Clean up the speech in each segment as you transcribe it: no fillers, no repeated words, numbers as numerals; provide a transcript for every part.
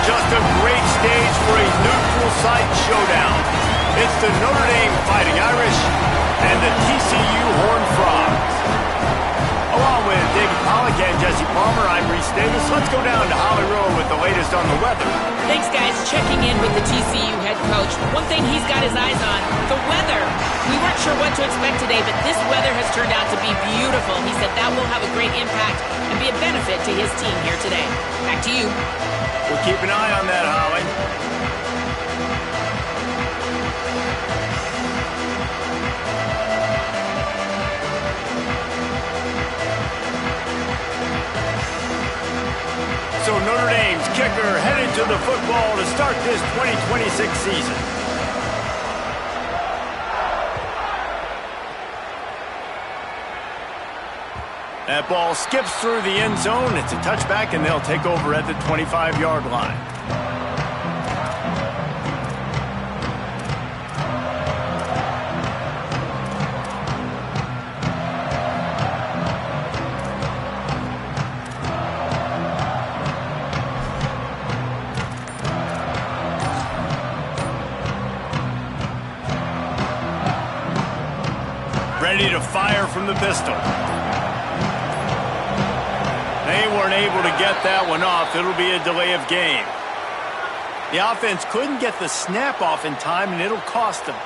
just a great stage for a neutral site showdown. It's the Notre Dame Fighting Irish and the TCU Horned Frogs. Along with David Pollack and Jesse Palmer, I'm Reese Davis. Let's go down to Holly Rowe with the latest on the weather. Thanks, guys. Checking in with the TCU head coach. One thing he's got his eyes on, the weather. We weren't sure what to expect today, but this weather has turned out to be beautiful. He said that will have a great impact and be a benefit to his team here today. Back to you. We'll keep an eye on that, Holly. So Notre Dame's kicker headed to the football to start this 2026 season. That ball skips through the end zone. It's a touchback, and they'll take over at the 25-yard line. Ready to fire from the pistol. They weren't able to get that one off. It'll be a delay of game. The offense couldn't get the snap off in time, and it'll cost them.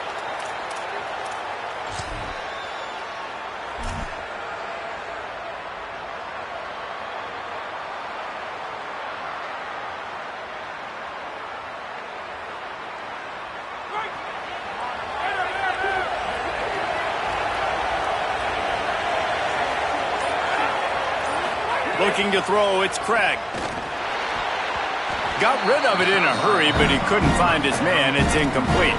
Looking to throw, it's Craig. Got rid of it in a hurry, but he couldn't find his man. It's incomplete.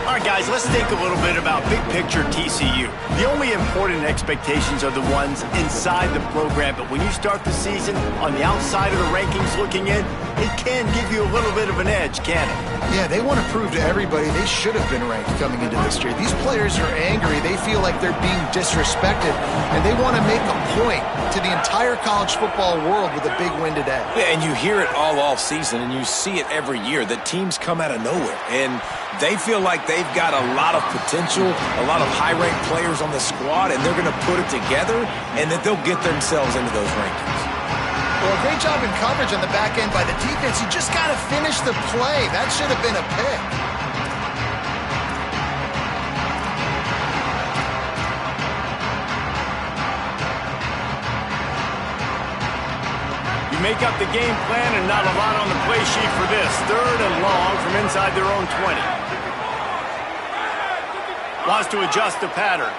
All right, guys, let's think a little bit about big picture TCU. The only important expectations are the ones inside the program, but when you start the season on the outside of the rankings looking in, it can give you a little bit of an edge, can it? Yeah, they want to prove to everybody they should have been ranked coming into this year. These players are angry. They feel like they're being disrespected, and they want to make a point to the entire college football world with a big win today. Yeah, and you hear it all off season, and you see it every year. The teams come out of nowhere, and they feel like they've got a lot of potential, a lot of high-ranked players on the squad, and they're going to put it together, and that they'll get themselves into those rankings. Well, a great job in coverage on the back end by the defense. You just got to finish the play. That should have been a pick. You make up the game plan and not a lot on the play sheet for this. 3rd and long from inside their own 20. Wants to adjust the pattern.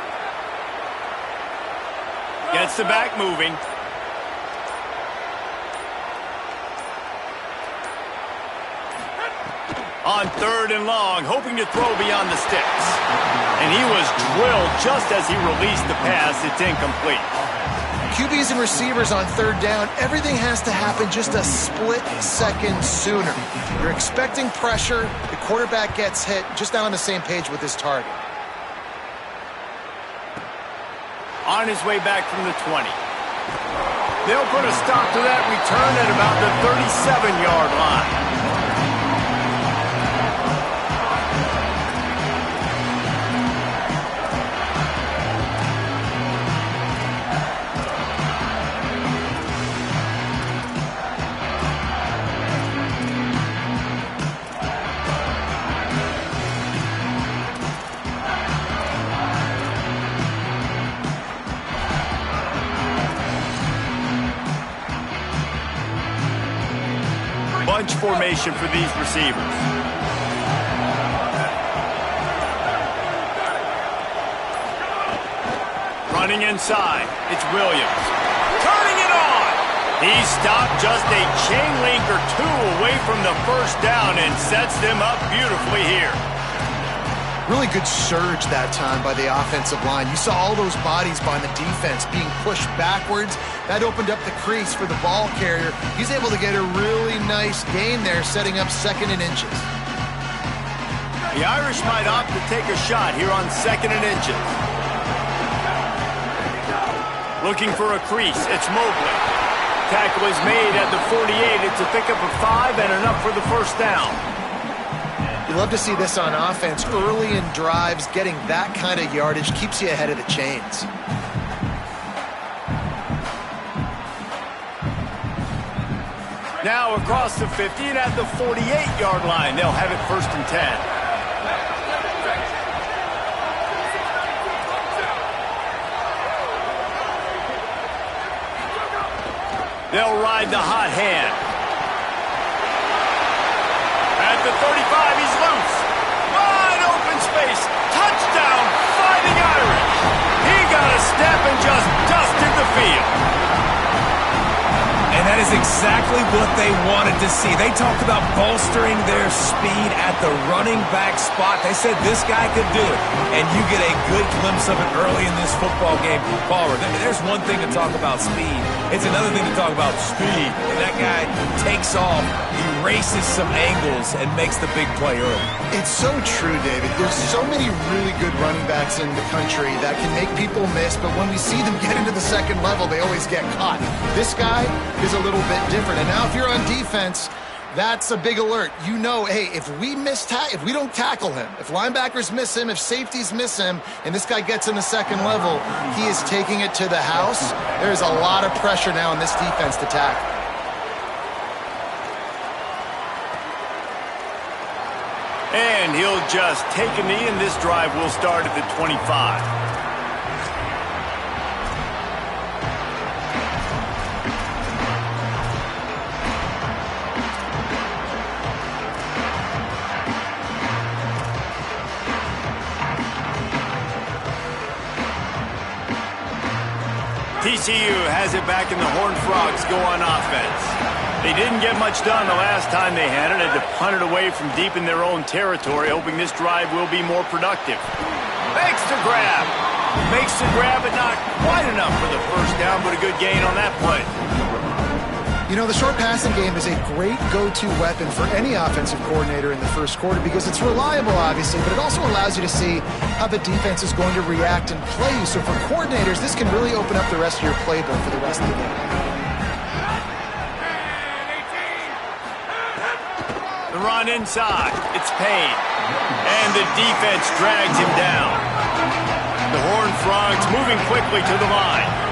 Gets the back moving. On 3rd and long, hoping to throw beyond the sticks. And he was drilled just as he released the pass. It's incomplete. QBs and receivers on 3rd down, everything has to happen just a split second sooner. You're expecting pressure, the quarterback gets hit, just not on the same page with his target. On his way back from the 20. They'll put a stop to that return at about the 37-yard line. Bunch formation for these receivers. Running inside, it's Williams. Turning it on! He stopped just a chain link or two away from the first down and sets them up beautifully here. Really good surge that time by the offensive line. You saw all those bodies by the defense being pushed backwards. That opened up the crease for the ball carrier. He's able to get a really nice gain there, setting up 2nd and inches. The Irish might opt to take a shot here on 2nd and inches. Looking for a crease, it's Mobley. tackle is made at the 48. It's a pickup of 5 and enough for the first down. You love to see this on offense. Early in drives, getting that kind of yardage keeps you ahead of the chains. Now across the 50 and at the 48-yard line, they'll have it 1st and 10. They'll ride the hot hand. At the 35, he's loose. Wide open space. Touchdown, Fighting Irish. He got a step and just dusted the field. And that is exactly what they wanted to see. They talked about bolstering their speed at the running back spot. They said this guy could do it. And you get a good glimpse of it early in this football game. Palmer, there's one thing to talk about speed. It's another thing to talk about speed. And that guy takes off, erases some angles, and makes the big play early. It's so true, David. There's so many really good running backs in the country that can make people miss, but when we see them get into the second level, they always get caught. This guy is a little bit different. And now if you're on defense, that's a big alert. You know, hey, if we don't tackle him, if linebackers miss him, if safeties miss him, and this guy gets in the second level, he is taking it to the house. There's a lot of pressure now on this defense to tackle. And he'll just take a knee, and this drive will start at the 25. TCU has it back in the Horned Frogs go on offense. They didn't get much done the last time they had it. Had to punt it away from deep in their own territory, hoping this drive will be more productive. Makes the grab. Makes the grab, but not quite enough for the first down, but a good gain on that play. You know, the short passing game is a great go-to weapon for any offensive coordinator in the first quarter because it's reliable, obviously, but it also allows you to see how the defense is going to react and play you. So for coordinators, this can really open up the rest of your playbook for the rest of the game. The run inside. It's Payne. And the defense drags him down. The Horned Frogs moving quickly to the line.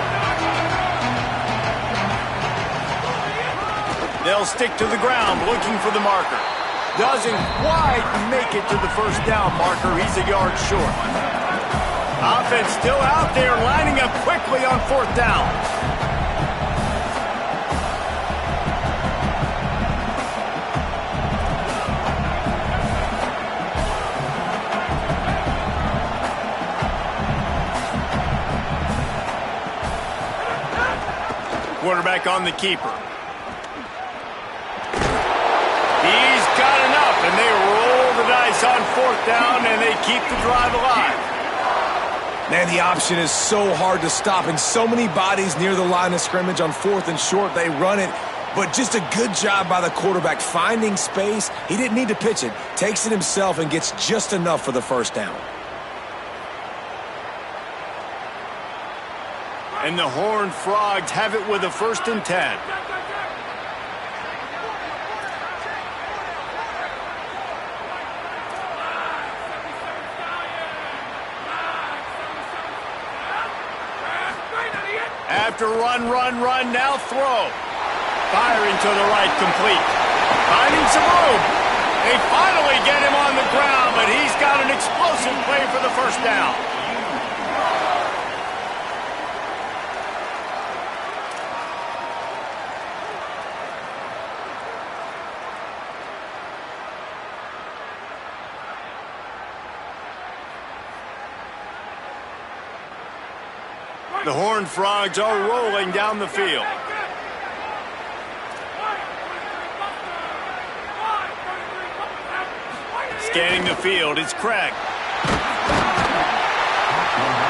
They'll stick to the ground looking for the marker. Doesn't quite make it to the first down marker. He's a yard short. Offense still out there lining up quickly on 4th down. Quarterback on the keeper. He's got enough, and they roll the dice on 4th down, and they keep the drive alive. Man, the option is so hard to stop, and so many bodies near the line of scrimmage on 4th and short. They run it, but just a good job by the quarterback finding space. He didn't need to pitch it. Takes it himself and gets just enough for the first down. And the Horned Frogs have it with a 1st and 10. After run, now throw. Firing to the right, complete. Finding some room. They finally get him on the ground, but he's got an explosive play for the first down. The Horned Frogs are rolling down the field. Scanning the field, it's Craig.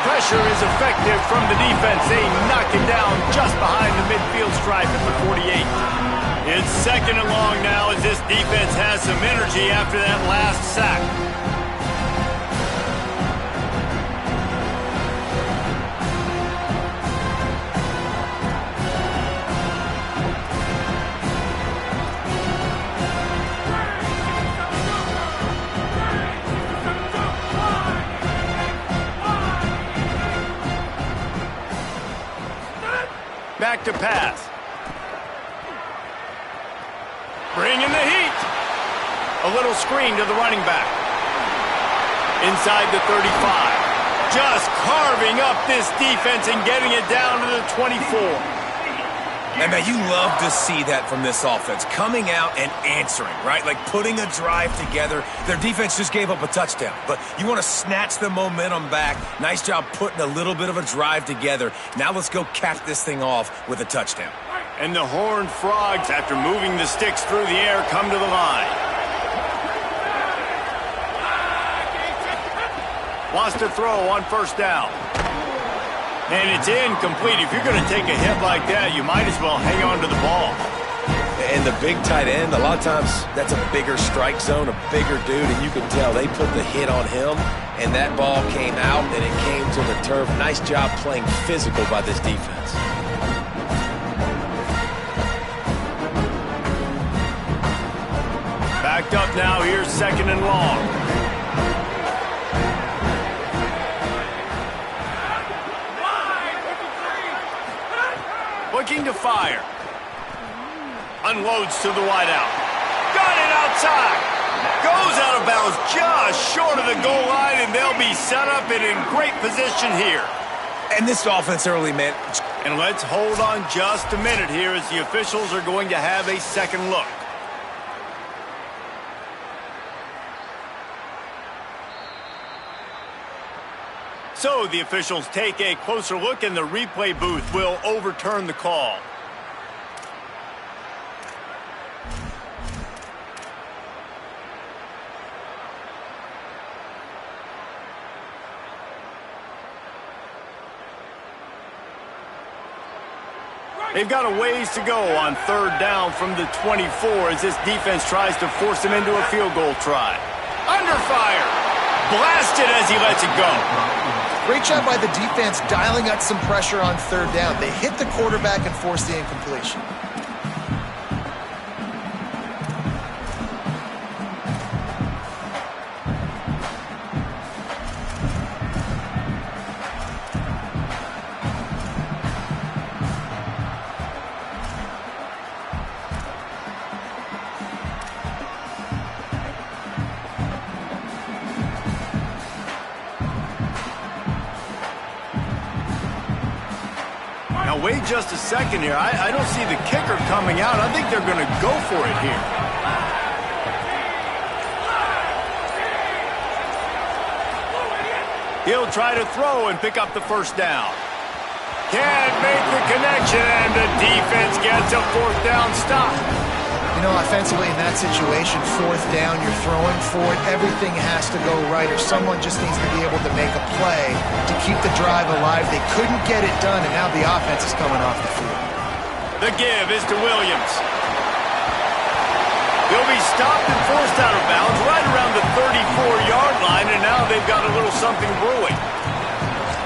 Pressure is effective from the defense. They knock it down just behind the midfield stripe at the 48. It's 2nd and long now as this defense has some energy after that last sack. back to pass. Bringing the heat. A little screen to the running back. Inside the 35. Just carving up this defense and getting it down to the 24. And man, you love to see that from this offense. Coming out and answering, right? Like putting a drive together. Their defense just gave up a touchdown. But you want to snatch the momentum back. Nice job putting a little bit of a drive together. Now let's go cap this thing off with a touchdown. And the Horned Frogs, after moving the sticks through the air, come to the line. Wants to throw on first down. And it's incomplete. If you're going to take a hit like that, you might as well hang on to the ball. And the big tight end, a lot of times that's a bigger strike zone, a bigger dude, and you can tell they put the hit on him, and that ball came out, and it came to the turf. Nice job playing physical by this defense. Backed up now, here's second and long. Looking to fire. Unloads to the wideout. Got it outside. Goes out of bounds just short of the goal line, and they'll be set up and in great position here. And this offense early, man. And let's hold on just a minute here as the officials are going to have a second look. So the officials take a closer look, and the replay booth will overturn the call. They've got a ways to go on third down from the 24 as this defense tries to force them into a field goal try. Under fire. Blasted as he lets it go. Great job by the defense dialing up some pressure on third down. They hit the quarterback and forced the incompletion. Now, wait just a second here. I don't see the kicker coming out. I think they're going to go for it here. He'll try to throw and pick up the first down. Can't make the connection, and the defense gets a fourth down stop. You know, offensively in that situation, fourth down, you're throwing for it. Everything has to go right, or someone just needs to be able to make a play to keep the drive alive. They couldn't get it done, and now the offense is coming off the field. The give is to Williams. He'll be stopped and forced out of bounds right around the 34-yard line, and now they've got a little something brewing.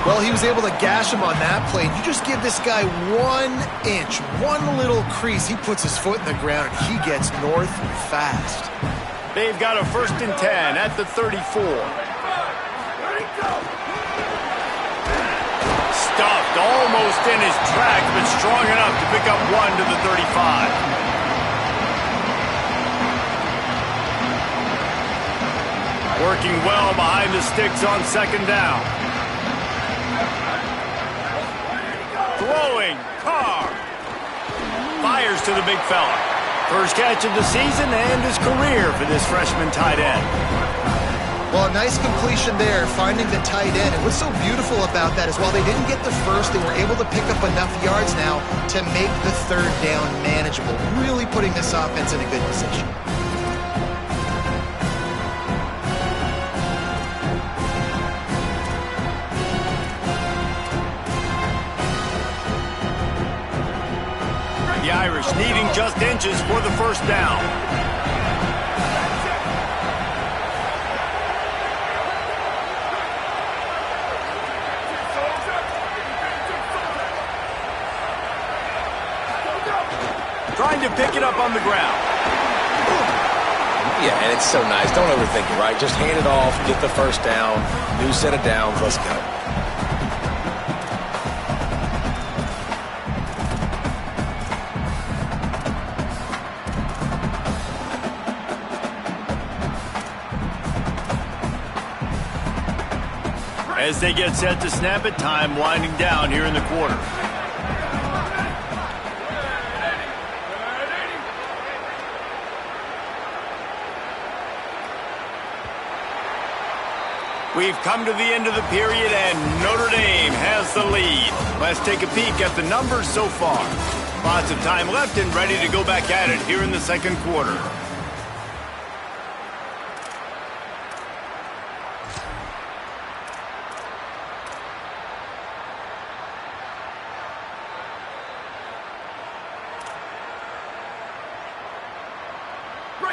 Well, he was able to gash him on that play. You just give this guy 1 inch, one little crease. He puts his foot in the ground, and he gets north fast. They've got a 1st and 10 at the 34. Stuffed almost in his tracks, but strong enough to pick up one to the 35. Working well behind the sticks on second down. Throwing, Carr. Fires to the big fella. First catch of the season and his career for this freshman tight end. Well, a nice completion there, finding the tight end. And what's so beautiful about that is while they didn't get the first, they were able to pick up enough yards now to make the third down manageable, really putting this offense in a good position. The Irish needing just inches for the first down. Trying to pick it up on the ground. Yeah, and it's so nice. Don't overthink it, right? Just hand it off, get the first down, new set of downs, let's go. as they get set to snap it, time winding down here in the quarter. We've come to the end of the period, and Notre Dame has the lead. Let's take a peek at the numbers so far. Lots of time left and ready to go back at it here in the second quarter.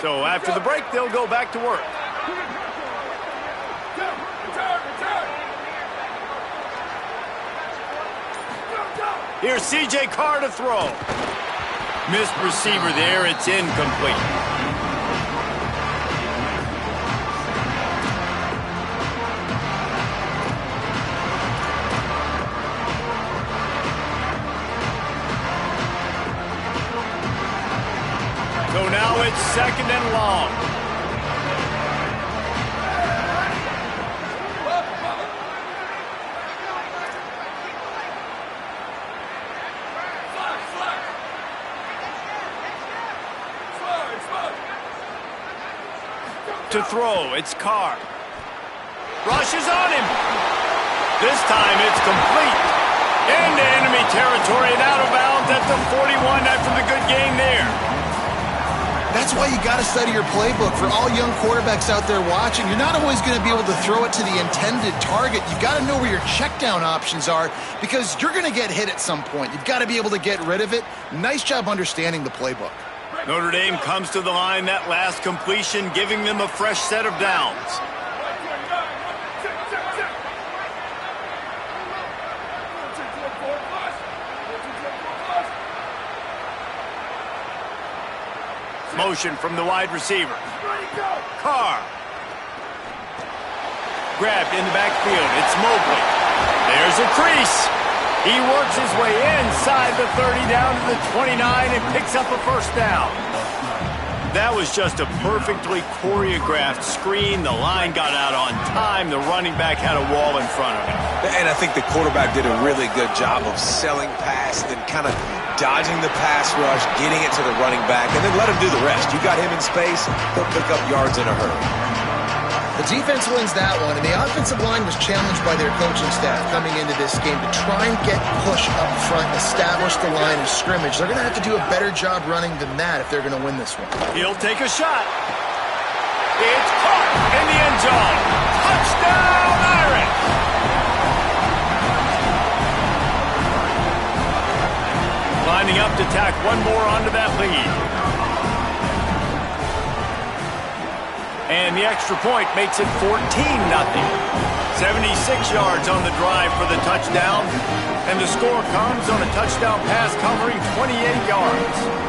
So after the break, they'll go back to work. Here's C.J. Carr to throw. Missed receiver there. It's incomplete. So now it's second and long. To throw, it's Carr. Rushes on him. This time it's complete. Into enemy territory and out of bounds at the 41 after the good game there. That's why you got to study your playbook. For all young quarterbacks out there watching, you're not always going to be able to throw it to the intended target. You've got to know where your check down options are because you're going to get hit at some point. You've got to be able to get rid of it. Nice job understanding the playbook. Notre Dame comes to the line, that last completion, giving them a fresh set of downs. Motion from the wide receiver. Carr. Grabbed in the backfield. It's Mobley. There's a crease. He works his way inside the 30 down to the 29 and picks up a first down. That was just a perfectly choreographed screen. The line got out on time. The running back had a wall in front of him. And I think the quarterback did a really good job of selling past and kind of dodging the pass rush, getting it to the running back, and then let him do the rest. You got him in space, he'll pick up yards in a hurry. The defense wins that one, and the offensive line was challenged by their coaching staff coming into this game to try and get push up front, establish the line of scrimmage. They're going to have to do a better job running than that if they're going to win this one. He'll take a shot. It's caught in the end zone. Touchdown, Irish! Lining up to tack one more onto that lead. And the extra point makes it 14-0. 76 yards on the drive for the touchdown. And the score comes on a touchdown pass covering 28 yards.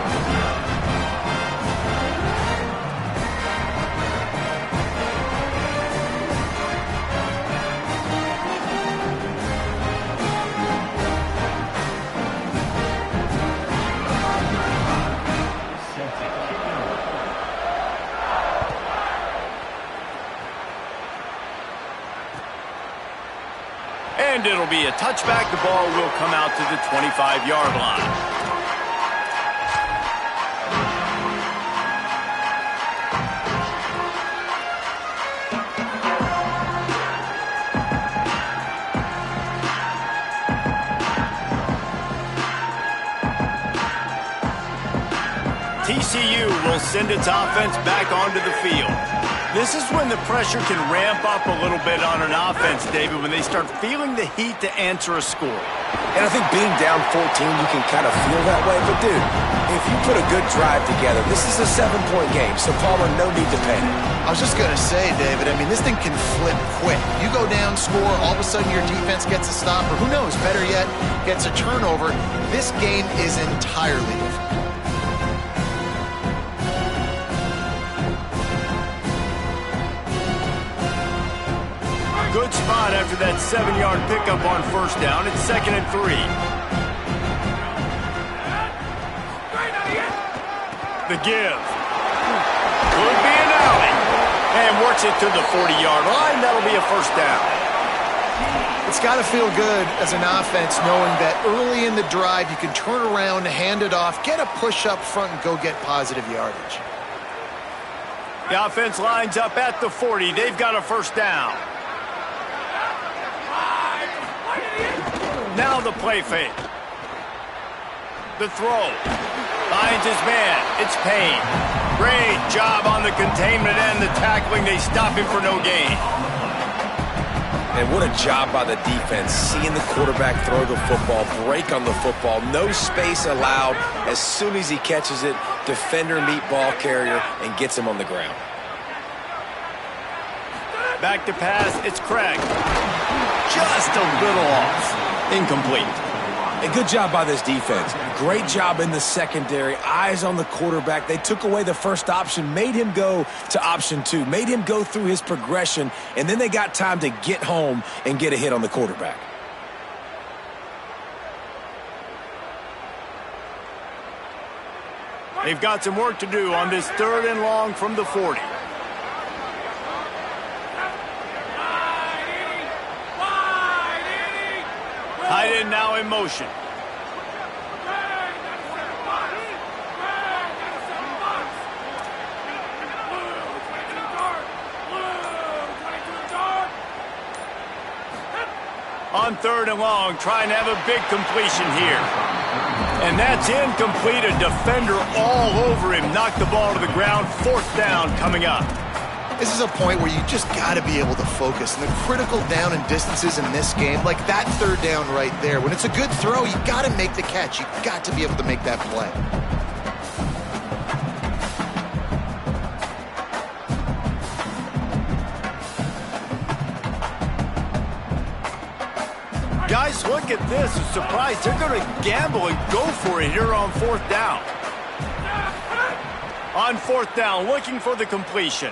And it'll be a touchback. The ball will come out to the 25-yard line. TCU will send its offense back onto the field. This is when the pressure can ramp up a little bit on an offense, David, when they start feeling the heat to answer a score. And I think being down 14, you can kind of feel that way. But, dude, if you put a good drive together, this is a 7-point game, so, Palmer, no need to panic. I was just going to say, David, I mean, this thing can flip quick. You go down, score, all of a sudden your defense gets a stop, or who knows, better yet, gets a turnover. This game is entirely different. Good spot after that 7-yard pickup on first down. It's 2nd and 3. The give. Could be an alley. And works it to the 40-yard line. That'll be a first down. It's got to feel good as an offense knowing that early in the drive you can turn around, hand it off, get a push up front, and go get positive yardage. The offense lines up at the 40. They've got a first down. Now the play fake. The throw. Finds his man. It's Payne. Great job on the containment and the tackling. They stop him for no gain. And what a job by the defense, seeing the quarterback throw the football, break on the football, no space allowed. As soon as he catches it, defender meet ball carrier and gets him on the ground. Back to pass, it's Craig. Just a little off. Incomplete. A good job by this defense. Great job in the secondary. Eyes on the quarterback. They took away the first option, made him go to option 2, made him go through his progression, and then they got time to get home and get a hit on the quarterback. They've got some work to do on this 3rd and long from the 40. Tight end now in motion. On 3rd and long, trying to have a big completion here. And that's incomplete. A defender all over him. Knocked the ball to the ground. 4th down coming up. This is a point where you just got to be able to focus. And the critical down and distances in this game, like that 3rd down right there, when it's a good throw, you got to make the catch. You got to be able to make that play. Guys, look at this. I'm surprised they're going to gamble and go for it here on 4th down. On 4th down, looking for the completion.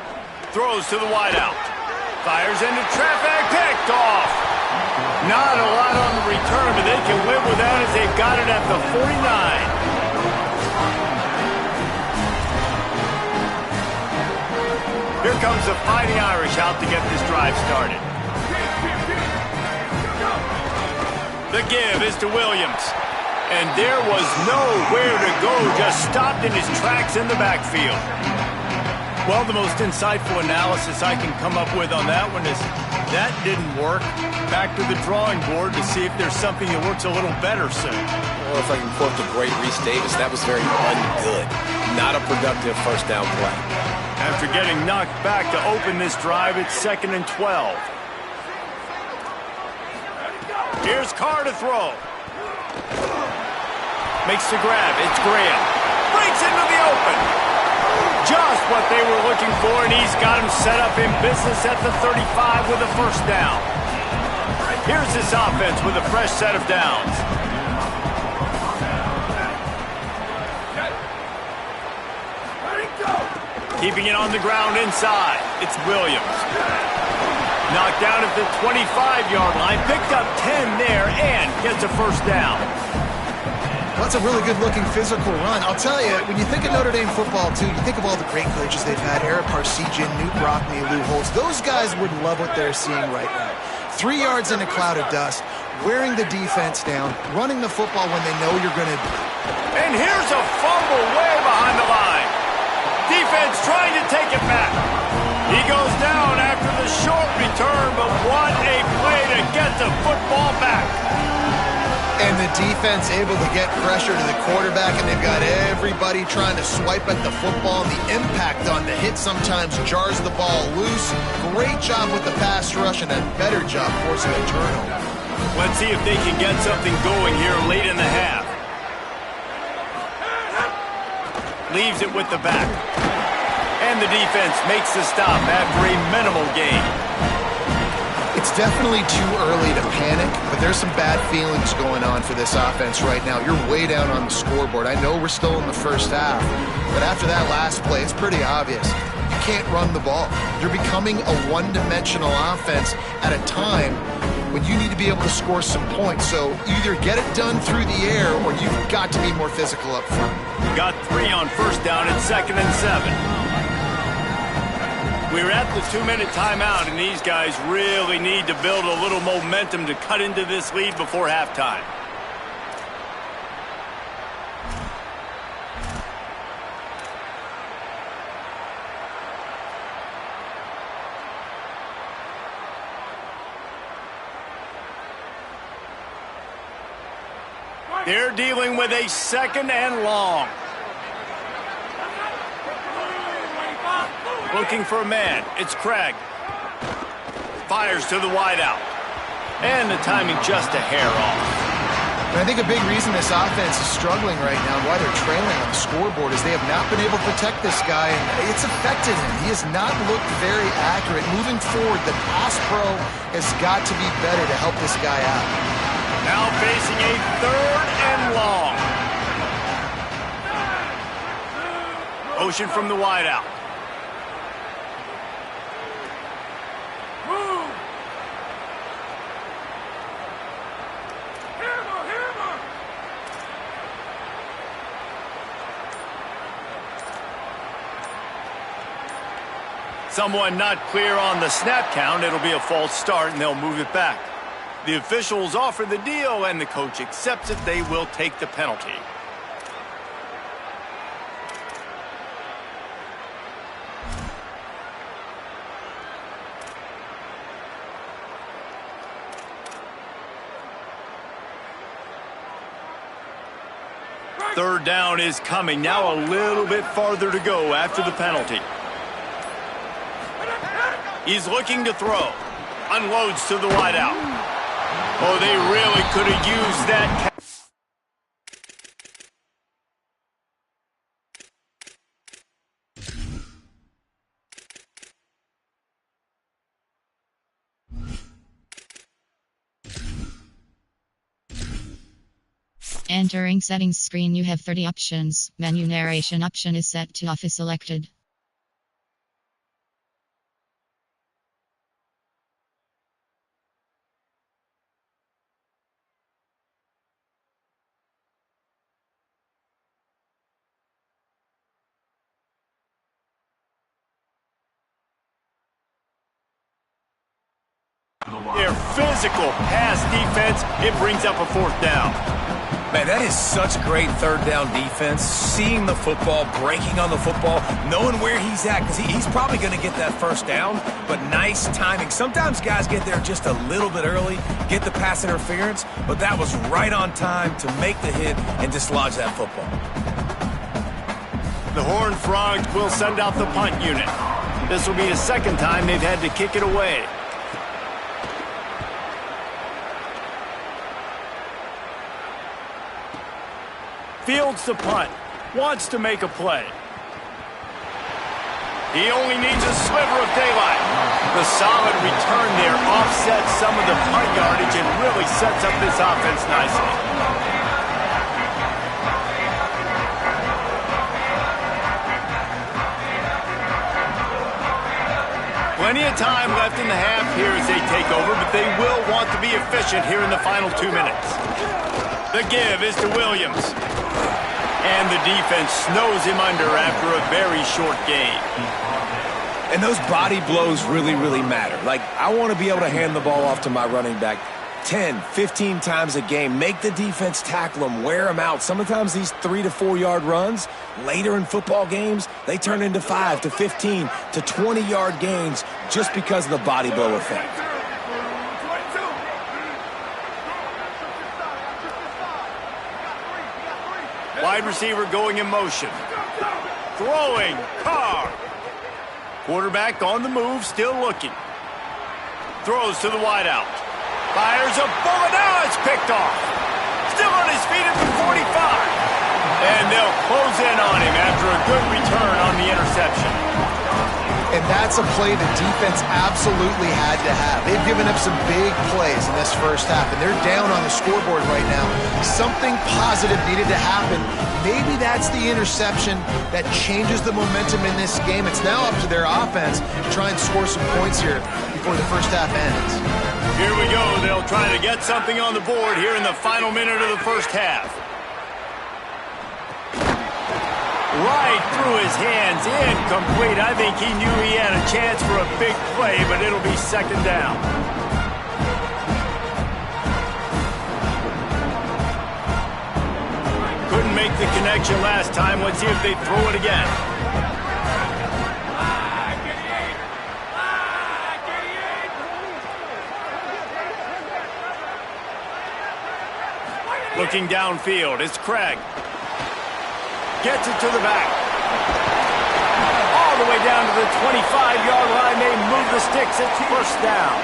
Throws to the wideout. Fires into traffic. Picked off. Not a lot on the return, but they can live with that as they've got it at the 49. Here comes the Fighting Irish out to get this drive started. The give is to Williams. And there was nowhere to go, just stopped in his tracks in the backfield. Well, the most insightful analysis I can come up with on that one is that didn't work. Back to the drawing board to see if there's something that works a little better soon. Or if I can quote the great Reese Davis, that was very ungood. Not a productive first down play. After getting knocked back to open this drive, it's 2nd and 12. Here's Carr to throw. Makes the grab. It's Graham. Breaks into the open. Just what they were looking for, and he's got him set up in business at the 35 with a first down. Here's this offense with a fresh set of downs. Keeping it on the ground inside. It's Williams. Knocked down at the 25-yard line. Picked up 10 there and gets a first down. Well, that's a really good-looking physical run. I'll tell you, when you think of Notre Dame football, too, you think of all the great coaches they've had, Eric Parsegian, Newt Rockne, Lou Holtz. Those guys would love what they're seeing right now. 3 yards in a cloud of dust, wearing the defense down, running the football when they know you're going to. And here's a fumble way behind the line. Defense trying to take it back. He goes down after the short return, but what a play to get the football back. And the defense able to get pressure to the quarterback, and they've got everybody trying to swipe at the football. The impact on the hit sometimes jars the ball loose. Great job with the pass rush and a better job forcing a turnover. Let's see if they can get something going here late in the half. Leaves it with the back. And the defense makes the stop after a minimal gain. It's definitely too early to panic, but there's some bad feelings going on for this offense right now. You're way down on the scoreboard. I know we're still in the first half, but after that last play, it's pretty obvious. You can't run the ball. You're becoming a one-dimensional offense at a time when you need to be able to score some points. So either get it done through the air or you've got to be more physical up front. Got 3 on first down at 2nd and 7. We're at the 2-minute timeout, and these guys really need to build a little momentum to cut into this lead before halftime. They're dealing with a 2nd and long. Looking for a man. It's Craig. Fires to the wideout. And the timing just a hair off. And I think a big reason this offense is struggling right now and why they're trailing on the scoreboard is they have not been able to protect this guy, and it's affected him. He has not looked very accurate. Moving forward, the pass pro has got to be better to help this guy out. Now facing a 3rd and long. Motion from the wideout. Someone not clear on the snap count. It'll be a false start, and they'll move it back. The officials offer the deal, and the coach accepts it. They will take the penalty. Third down is coming. Now a little bit farther to go after the penalty. He's looking to throw. Unloads to the wideout. Oh, they really could have used that. Entering settings screen, you have 30 options. Menu narration option is set to off is selected. Their physical pass defense, it brings up a 4th down. Man, that is such great 3rd down defense. Seeing the football, breaking on the football, knowing where he's at, because he's probably going to get that 1st down, but nice timing. Sometimes guys get there just a little bit early, get the pass interference, but that was right on time to make the hit and dislodge that football. The Horned Frogs will send out the punt unit. This will be the 2nd time they've had to kick it away. Fields the punt. Wants to make a play. He only needs a sliver of daylight. The solid return there offsets some of the punt yardage and really sets up this offense nicely. Plenty of time left in the half here as they take over, but they will want to be efficient here in the final 2 minutes. The give is to Williams. And the defense snows him under after a very short gain. And those body blows really, really matter. Like, I want to be able to hand the ball off to my running back 10, 15 times a game. Make the defense tackle him, wear him out. Sometimes these 3 to 4 yard runs, later in football games, they turn into 5 to 15 to 20 yard gains just because of the body blow effect. Wide receiver going in motion. Throwing. Carr. Quarterback on the move, still looking. Throws to the wideout. Fires a bullet. Now it's picked off. Still on his feet at the 45. And they'll close in on him after a good return on the interception. And that's a play the defense absolutely had to have. They've given up some big plays in this 1st half, and they're down on the scoreboard right now. Something positive needed to happen. Maybe that's the interception that changes the momentum in this game. It's now up to their offense to try and score some points here before the 1st half ends. Here we go. They'll try to get something on the board here in the final minute of the 1st half. Right through his hands, incomplete. I think he knew he had a chance for a big play, but it'll be second down. Couldn't make the connection last time. Let's see if they throw it again. Looking downfield, it's Craig. Gets it to the back. All the way down to the 25-yard line. They move the sticks. It's first down.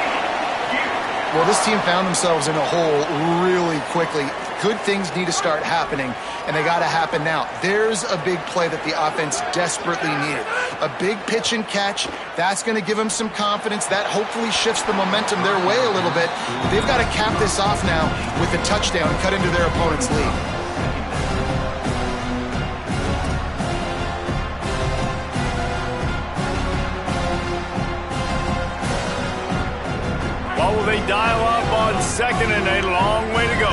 Well, this team found themselves in a hole really quickly. Good things need to start happening, and they got to happen now. There's a big play that the offense desperately needed. A big pitch and catch. That's going to give them some confidence. That hopefully shifts the momentum their way a little bit. They've got to cap this off now with a touchdown and cut into their opponent's lead. What will they dial up on second and a long way to go?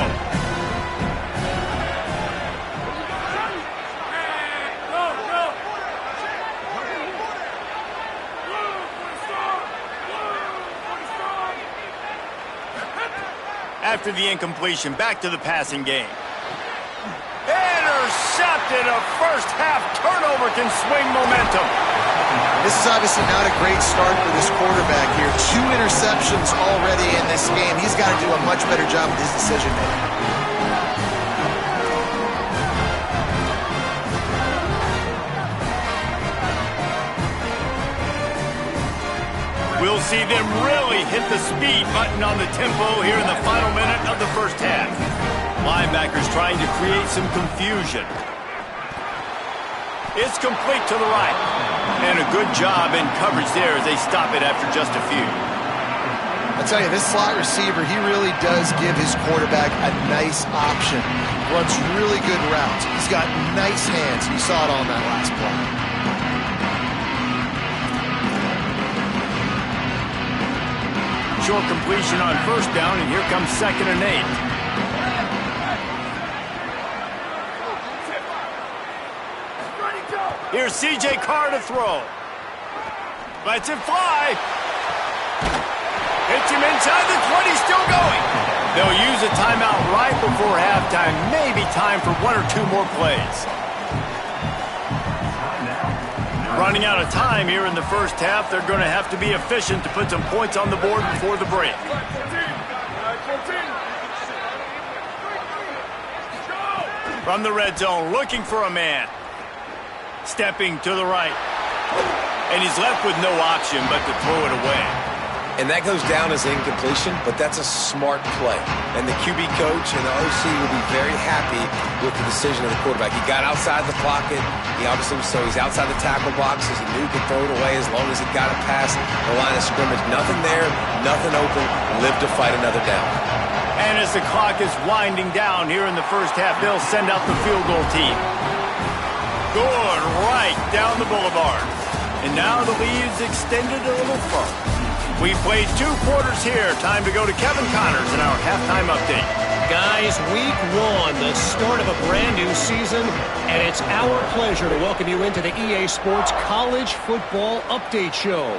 After the incompletion, back to the passing game. Intercepted. A first-half turnover can swing momentum. This is obviously not a great start for this quarterback here. 2 interceptions already in this game. He's got to do a much better job with his decision-making. We'll see them really hit the speed button on the tempo here in the final minute of the first half. Linebackers trying to create some confusion. It's complete to the right. And a good job in coverage there as they stop it after just a few. I tell you, this slot receiver, he really does give his quarterback a nice option. Runs really good routes. He's got nice hands. You saw it on that last play. Short completion on first down, and here comes second and 8. Here's C.J. Carr to throw. Lets it fly. Hits him inside the 20, still going. They'll use a timeout right before halftime. Maybe time for 1 or 2 more plays. Running out of time here in the first half. They're going to have to be efficient to put some points on the board before the break. From the red zone, looking for a man. Stepping to the right. And he's left with no option but to throw it away. And that goes down as incompletion, but that's a smart play. And the QB coach and the OC will be very happy with the decision of the quarterback. He got outside the pocket. He's outside the tackle boxes. He knew he could throw it away as long as he got it past the line of scrimmage. Nothing there, nothing open. Live to fight another down. And as the clock is winding down here in the first half, they'll send out the field goal team. Good, right down the boulevard. And now the lead's extended a little further. We've played 2 quarters here. Time to go to Kevin Connors in our halftime update. Guys, week 1, the start of a brand new season, and it's our pleasure to welcome you into the EA Sports College Football Update Show.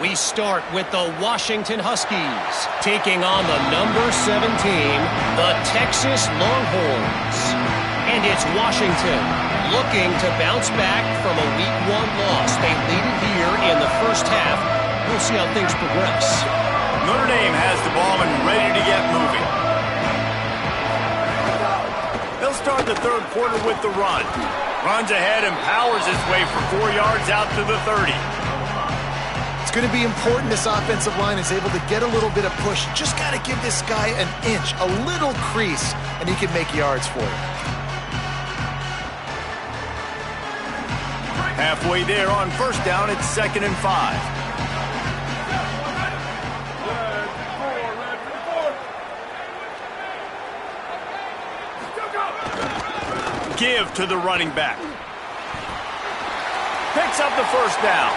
We start with the Washington Huskies, taking on the number 7 team, the Texas Longhorns. And it's Washington looking to bounce back from a week 1 loss. They lead it here in the first half. We'll see how things progress. Notre Dame has the ball and ready to get moving. They'll start the third quarter with the run. Runs ahead and powers his way for 4 yards out to the 30. It's going to be important this offensive line is able to get a little bit of push. Just got to give this guy an inch, a little crease, and he can make yards for you. Halfway there on first down, it's 2nd and 5. Give to the running back. Picks up the first down.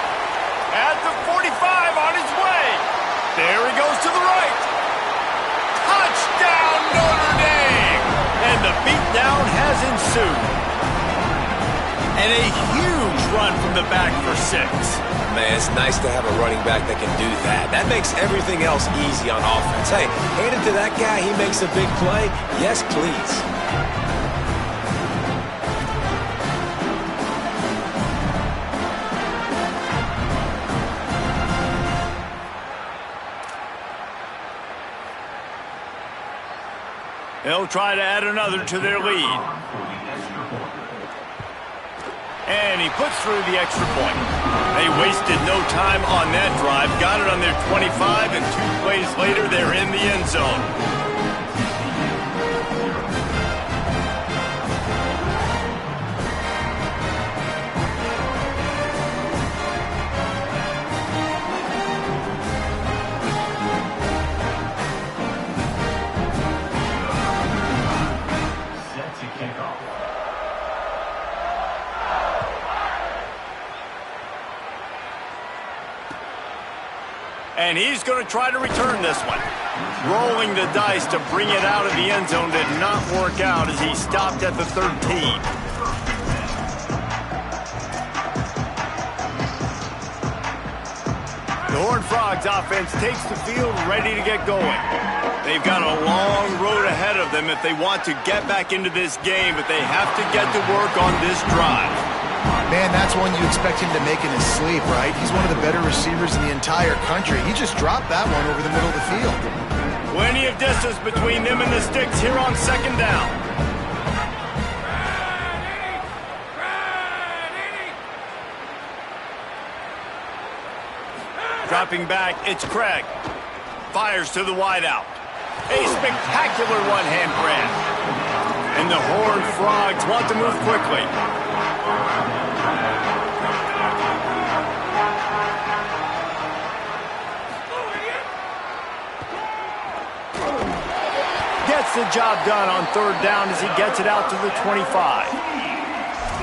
At the 45 on his way. There he goes to the right. Touchdown Notre Dame! And the beatdown has ensued. And a huge run from the back for 6. Man, it's nice to have a running back that can do that. That makes everything else easy on offense. Hey, hand it to that guy. He makes a big play. Yes, please. They'll try to add another to their lead. And he puts through the extra point. They wasted no time on that drive. Got it on their 25, and 2 plays later, they're in the end zone. And he's going to try to return this one. Rolling the dice to bring it out of the end zone did not work out as he stopped at the 13. The Horned Frogs offense takes the field ready to get going. They've got a long road ahead of them if they want to get back into this game, but they have to get to work on this drive. Man, that's one you expect him to make in his sleep, right? He's one of the better receivers in the entire country. He just dropped that one over the middle of the field. Plenty of distance between them and the sticks here on 2nd down. Dropping back, it's Craig. Fires to the wideout. A spectacular one-hand grab. And the Horned Frogs want to move quickly. Gets the job done on 3rd down as he gets it out to the 25.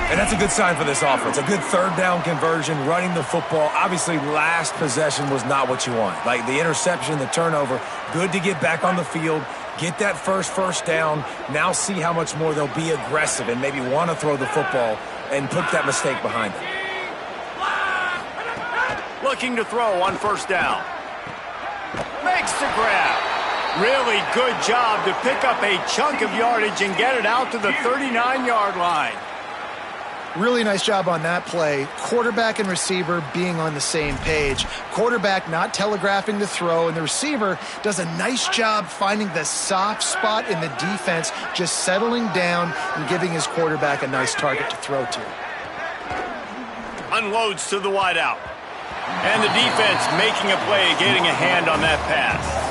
And that's a good sign for this offense. A good 3rd down conversion, running the football. Obviously, last possession was not what you want. Like the interception, the turnover, good to get back on the field, get that first down. Now see how much more they'll be aggressive and maybe want to throw the football and put that mistake behind them. Looking to throw on 1st down. Makes the grab. Really good job to pick up a chunk of yardage and get it out to the 39-yard line. Really nice job on that play. Quarterback and receiver being on the same page. Quarterback not telegraphing the throw, and the receiver does a nice job finding the soft spot in the defense, just settling down and giving his quarterback a nice target to throw to. Unloads to the wideout. And the defense making a play, getting a hand on that pass.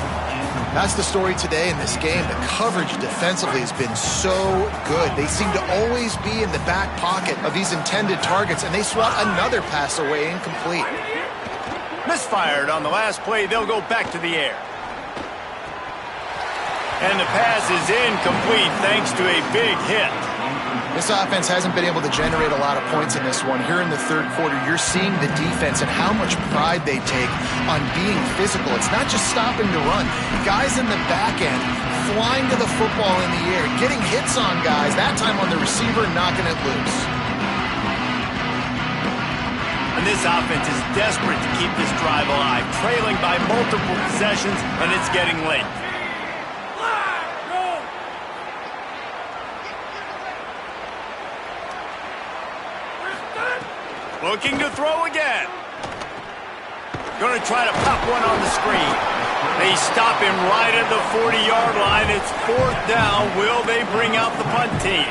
That's the story today in this game. The coverage defensively has been so good. They seem to always be in the back pocket of these intended targets, and they swat another pass away incomplete. Misfired on the last play. They'll go back to the air. And the pass is incomplete thanks to a big hit. This offense hasn't been able to generate a lot of points in this one. Here in the 3rd quarter, you're seeing the defense and how much pride they take on being physical. It's not just stopping to run. Guys in the back end flying to the football in the air, getting hits on guys, that time on the receiver, knocking it loose. And this offense is desperate to keep this drive alive, trailing by multiple possessions, and it's getting late. Looking to throw again. Going to try to pop one on the screen. They stop him right at the 40-yard line. It's 4th down. Will they bring out the punt team?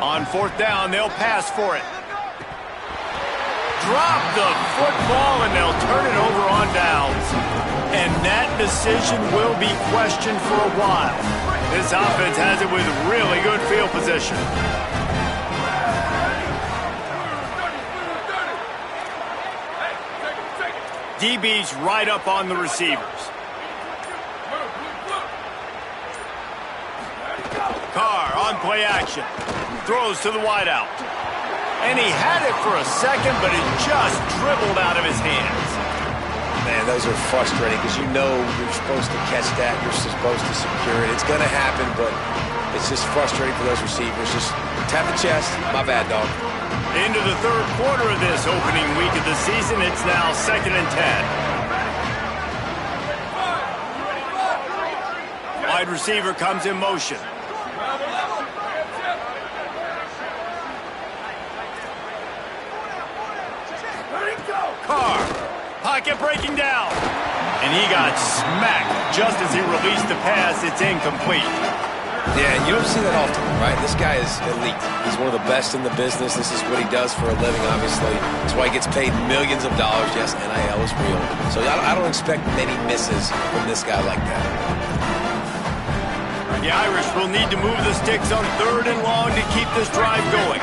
On 4th down, they'll pass for it. Drop the football, and they'll turn it over on downs. And that decision will be questioned for a while. This offense has it with really good field position. DB's right up on the receivers. Carr on play action. Throws to the wideout. And he had it for a second, but it just dribbled out of his hands. Man, those are frustrating because you know you're supposed to catch that. You're supposed to secure it. It's going to happen, but it's just frustrating for those receivers. Just tap the chest. My bad, dog. Into the third quarter of this opening week of the season, it's now 2nd and 10. Wide receiver comes in motion. Carr, pocket breaking down. And he got smacked just as he released the pass. It's incomplete. Yeah, and you don't see that often, right? This guy is elite. He's one of the best in the business. This is what he does for a living, obviously. That's why he gets paid millions of dollars. Yes, NIL is real. So I don't expect many misses from this guy like that. The Irish will need to move the sticks on 3rd and long to keep this drive going.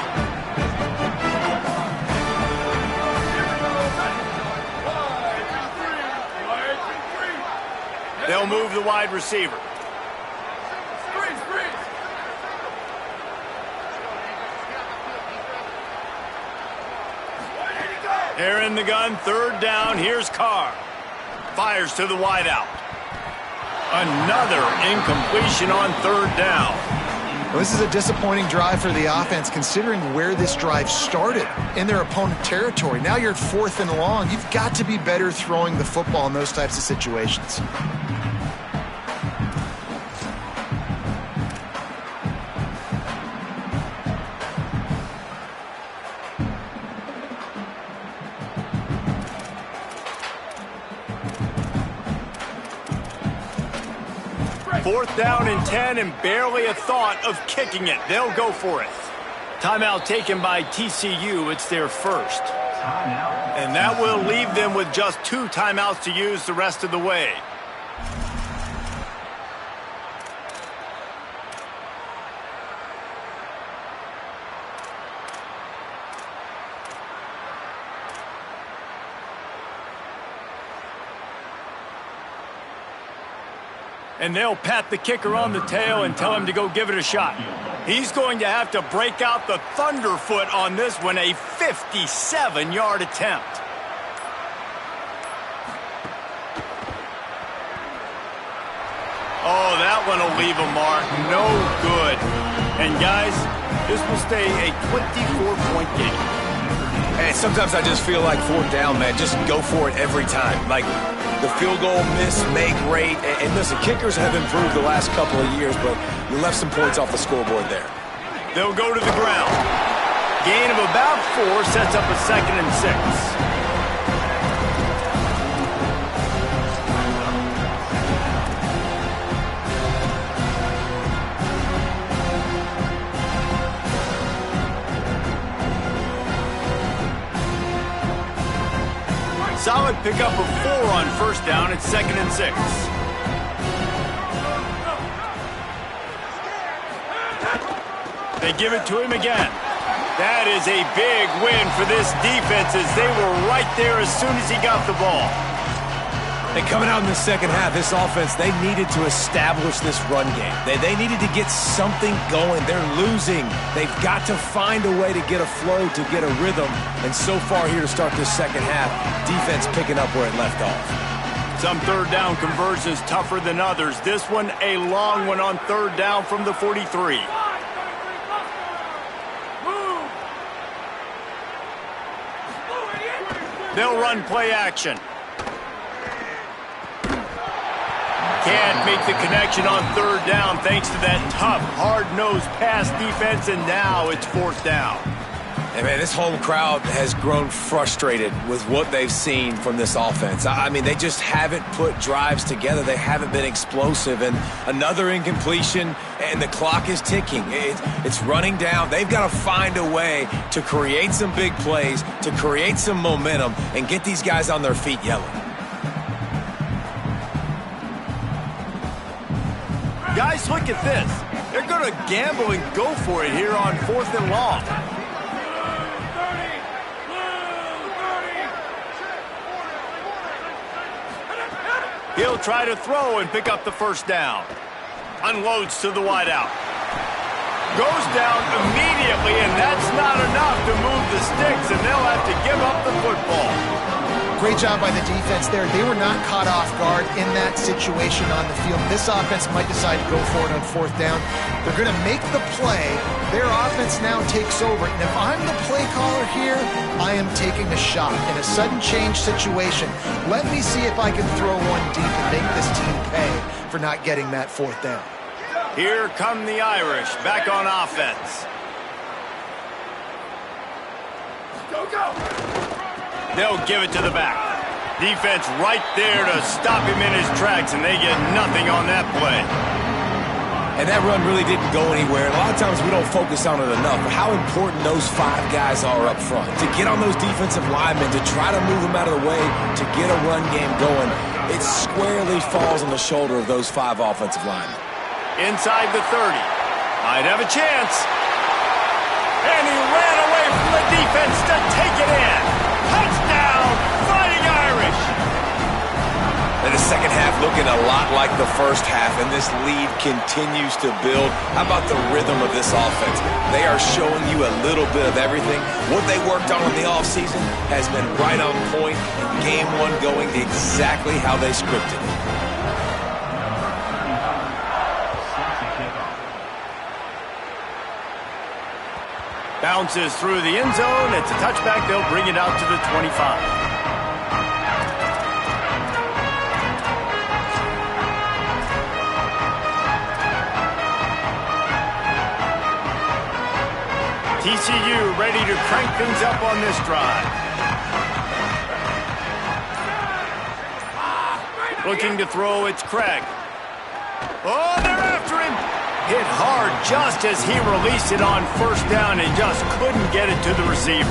They'll move the wide receiver. They're in the gun, 3rd down. Here's Carr. Fires to the wideout. Another incompletion on 3rd down. Well, this is a disappointing drive for the offense, considering where this drive started in their opponent territory. Now you're at 4th and long. You've got to be better throwing the football in those types of situations. Fourth down and 10 and barely a thought of kicking it. They'll go for it. Timeout taken by TCU. It's their first. And that will leave them with just 2 timeouts to use the rest of the way. And they'll pat the kicker on the tail and tell him to go give it a shot. He's going to have to break out the thunderfoot on this one, a 57-yard attempt. Oh, that one will leave a mark. No good. And, guys, this will stay a 24-point game. Hey, sometimes I just feel like 4th down, man. Just go for it every time. Like, the field goal miss, make rate. And listen, kickers have improved the last couple of years, but you left some points off the scoreboard there. They'll go to the ground. Gain of about 4 sets up a 2nd and 6. Solid pickup of 4 on 1st down. It's 2nd and 6. They give it to him again. That is a big win for this defense as they were right there as soon as he got the ball. And coming out in the second half, this offense, they needed to establish this run game. They needed to get something going. They're losing. They've got to find a way to get a flow, to get a rhythm. And so far here to start this second half, defense picking up where it left off. Some 3rd down conversions tougher than others. This one a long one on 3rd down from the 43. They'll run play action. Can't make the connection on 3rd down thanks to that tough, hard-nosed pass defense, and now it's 4th down. And, man, this home crowd has grown frustrated with what they've seen from this offense. I mean, they just haven't put drives together. They haven't been explosive. And another incompletion, and the clock is ticking. It's running down. They've got to find a way to create some big plays, to create some momentum, and get these guys on their feet yelling. Guys, look at this. They're going to gamble and go for it here on 4th and long. He'll try to throw and pick up the 1st down. Unloads to the wideout. Goes down immediately, and that's not enough to move the sticks, and they'll have to give up the football. Great job by the defense there. They were not caught off guard in that situation on the field. This offense might decide to go for it on fourth down. They're going to make the play. Their offense now takes over. And if I'm the play caller here, I am taking a shot in a sudden change situation. Let me see if I can throw one deep and make this team pay for not getting that fourth down. Here come the Irish back on offense. Go, go! They'll give it to the back. Defense right there to stop him in his tracks, and they get nothing on that play. And that run really didn't go anywhere. A lot of times we don't focus on it enough, but how important those 5 guys are up front. To get on those defensive linemen, to try to move them out of the way, to get a run game going, it squarely falls on the shoulder of those 5 offensive linemen. Inside the 30. Might have a chance. And he ran away from the defense to take it in. Touchdown, Fighting Irish. And the second half looking a lot like the first half, and this lead continues to build. How about the rhythm of this offense? They are showing you a little bit of everything. What they worked on in the offseason has been right on point, and game 1 going exactly how they scripted it. Bounces through the end zone. It's a touchback. They'll bring it out to the 25. TCU ready to crank things up on this drive. Looking to throw, it's Craig. Oh, they're after him. Hit hard just as he released it on first down and just couldn't get it to the receiver.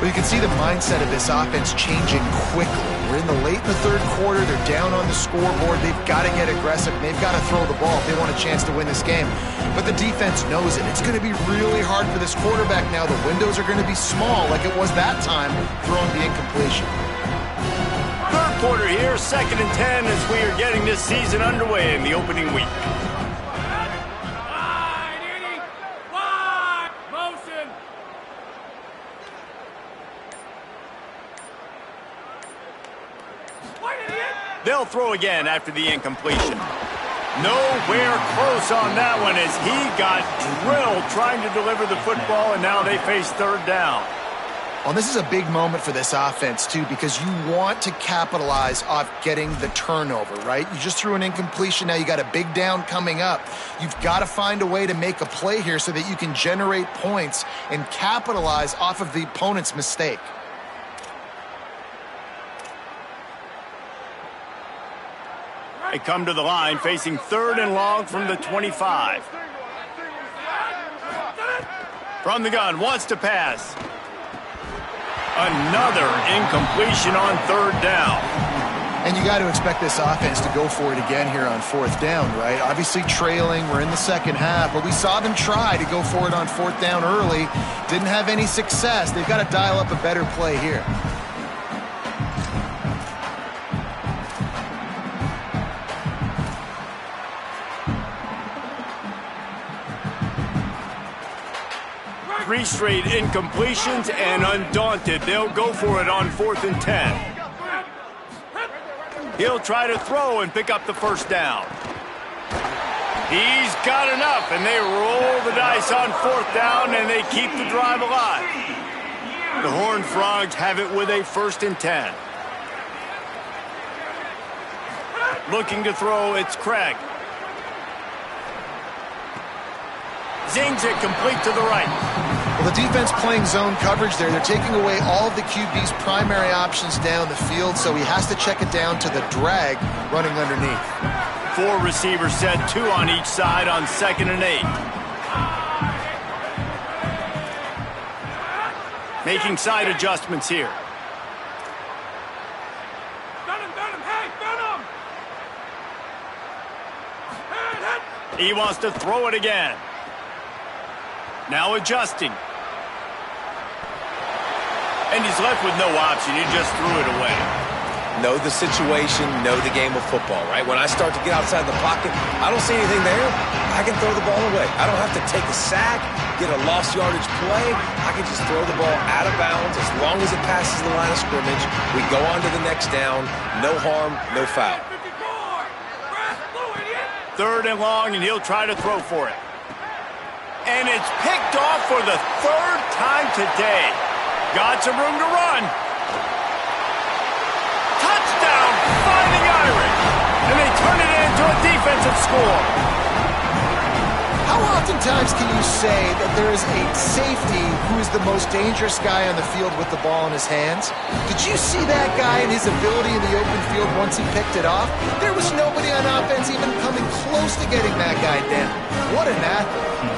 Well, you can see the mindset of this offense changing quickly. We're in the late in the third quarter. They're down on the scoreboard. They've got to get aggressive. They've got to throw the ball if they want a chance to win this game. But the defense knows it. It's going to be really hard for this quarterback now. The windows are going to be small like it was that time throwing the incompletion. Third quarter here, 2nd and 10 as we are getting this season underway in the opening week. They'll throw again after the incompletion. Nowhere close on that one as he got drilled trying to deliver the football, and now they face third down. Well, this is a big moment for this offense, too, because you want to capitalize off getting the turnover, right? You just threw an incompletion. Now you got a big down coming up. You've got to find a way to make a play here so that you can generate points and capitalize off of the opponent's mistake. They come to the line facing 3rd and long from the 25. From the gun, wants to pass. Another incompletion on 3rd down. And you got to expect this offense to go for it again here on 4th down, right? Obviously trailing, we're in the second half, but we saw them try to go for it on 4th down early. Didn't have any success. They've got to dial up a better play here. Three straight incompletions, and undaunted, they'll go for it on 4th and 10. He'll try to throw and pick up the first down. He's got enough, and they roll the dice on 4th down, and they keep the drive alive. The Horned Frogs have it with a 1st and 10. Looking to throw, it's Craig. Zings it complete to the right. Well, the defense playing zone coverage there. They're taking away all of the QB's primary options down the field, so he has to check it down to the drag running underneath. 4 receivers set, 2 on each side on 2nd and 8. Making side adjustments here. He wants to throw it again. Now adjusting. And he's left with no option. He just threw it away. know the situation, know the game of football, right? When I start to get outside the pocket, I don't see anything there, I can throw the ball away. I don't have to take a sack, get a lost yardage play. I can just throw the ball out of bounds as long as it passes the line of scrimmage. We go on to the next down. No harm, no foul. 3rd and long, and he'll try to throw for it. And it's picked off for the 3rd time today. Got some room to run. Touchdown, Fighting Irish. And they turn it into a defensive score. How oftentimes can you say that there is a safety who is the most dangerous guy on the field with the ball in his hands? Did you see that guy and his ability in the open field once he picked it off? There was nobody on offense even coming close to getting that guy down. What an athlete.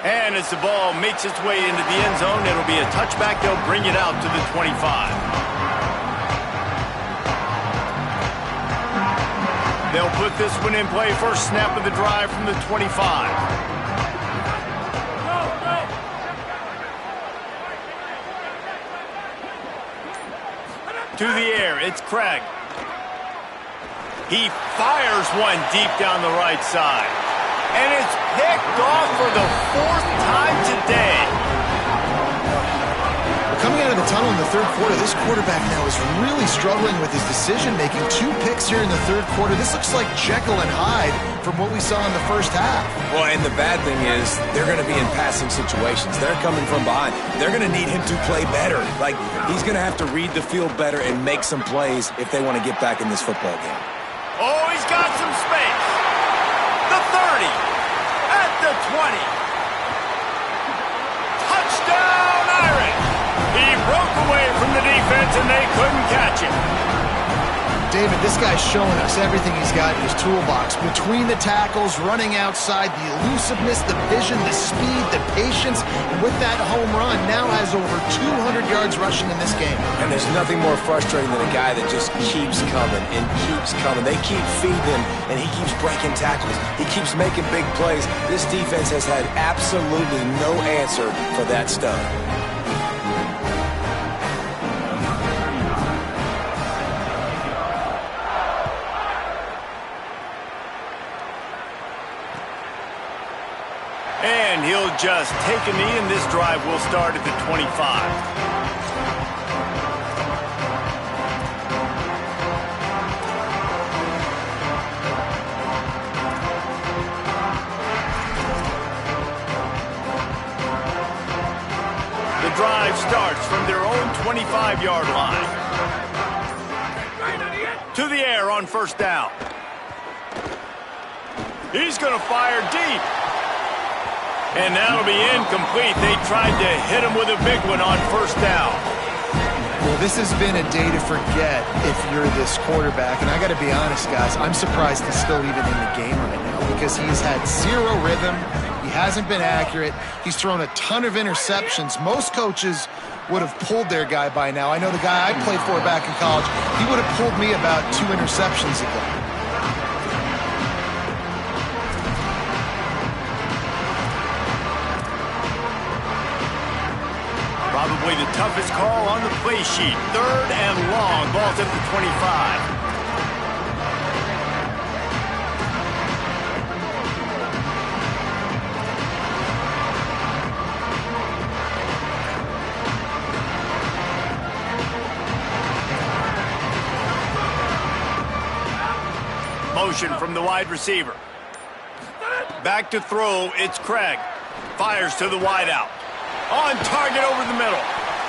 And as the ball makes its way into the end zone, it'll be a touchback. They'll bring it out to the 25. They'll put this one in play. First snap of the drive from the 25. To the air, it's Craig. He fires one deep down the right side. And it's picked off for the 4th time today. Coming out of the tunnel in the 3rd quarter, this quarterback now is really struggling with his decision-making. 2 picks here in the 3rd quarter. This looks like Jekyll and Hyde from what we saw in the first half. Well, and the bad thing is they're going to be in passing situations. They're coming from behind. They're going to need him to play better. Like, he's going to have to read the field better and make some plays if they want to get back in this football game. Oh, he's got some space. The 30. At the 20. Touchdown, Irish. He broke away from the defense, and they couldn't catch him. David, this guy's showing us everything he's got in his toolbox. Between the tackles, running outside, the elusiveness, the vision, the speed, the patience. And with that home run, now has over 200 yards rushing in this game. And there's nothing more frustrating than a guy that just keeps coming and keeps coming. They keep feeding him, and he keeps breaking tackles. He keeps making big plays. This defense has had absolutely no answer for that stuff. And he'll just take a knee, and this drive will start at the 25. The drive starts from their own 25-yard line. To the air on 1st down. He's going to fire deep. And that'll be incomplete. They tried to hit him with a big one on 1st down. Well, this has been a day to forget if you're this quarterback. And I got to be honest, guys, I'm surprised he's still even in the game right now because he's had 0 rhythm. He hasn't been accurate. He's thrown a ton of interceptions. Most coaches would have pulled their guy by now. I know the guy I played for back in college, he would have pulled me about 2 interceptions ago. Probably the toughest call on the play sheet. 3rd and long. Ball's at the 25. Motion from the wide receiver. Back to throw. It's Craig. Fires to the wideout. On target over the middle.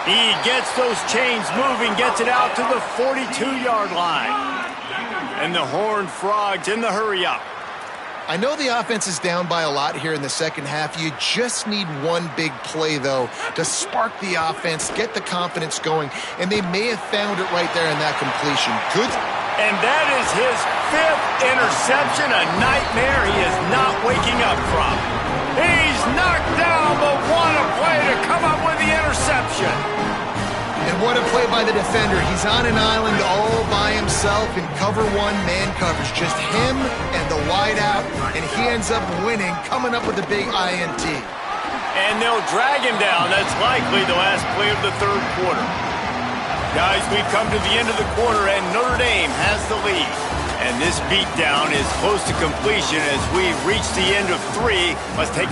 He gets those chains moving, gets it out to the 42-yard line. And the Horned Frogs in the hurry-up. I know the offense is down by a lot here in the second half. You just need one big play, though, to spark the offense, get the confidence going, and they may have found it right there in that completion. Good. And that is his 5th interception, a nightmare he is not waking up from. He's knocked down, but what a play to come up with the interception. And what a play by the defender. He's on an island all by himself in cover 1 man coverage. Just him and the wideout, and he ends up winning, coming up with a big INT. And they'll drag him down. That's likely the last play of the third quarter. Guys, we've come to the end of the quarter, and Notre Dame has the lead. And this beatdown is close to completion as we reach the end of 3. Let's take a